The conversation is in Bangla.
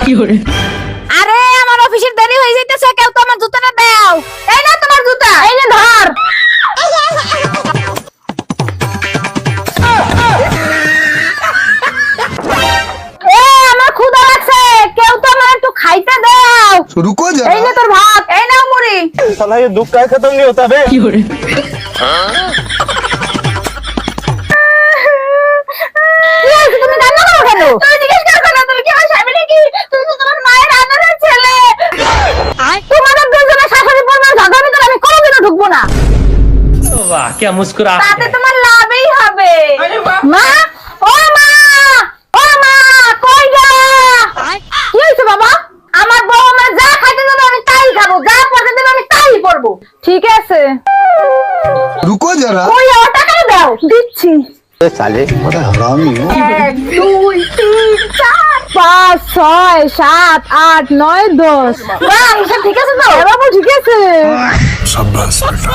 আরে আমার অফিসের দেরি হয়ে যাইতেছে, কেউ তো আমার জুতাটা দাও। এই না তোমার জুতা, এই যে ধর। আমার ক্ষুধা লাগছে, কেউ তো আমার একটু খাইতে দাও। रुको जरा। এই যে তোর ভাত, এই নাও মুড়ি। साला ये दुख का खत्म नहीं होता बे। তুমি রান্না করো কেন? তুমি জিজ্ঞেস করছো না, তুমি কি আমার স্বামী নাকি? তুমি তো তোমার মায়ের আদরের ছেলে। তোমাদের দুজনের শাশুড়ি বলবে ঝগড়ার ভিতরে আমি কোনোদিনও ঢুকবো না। वाह क्या मुस्कुराहट তাতে है। তোমার লাভই হবে। মা, ও মা, ও মা, কই গা? কি হইছে বাবা? আমার বউ আমার যা খাইতে দেবে আমি তাই খাবো, যা পড়তে দেবে আমি তাই পড়বো। ঠিক আছে, रुको जरा। কই আমার টাকা দাও। দিচ্ছি। साले बड़ा हरामी हो। 1 2 3 4 5 6 7 8 9 10। বাহ, ঠিক আছে তো? বাবু ঠিক আছে। शाबाश बेटा।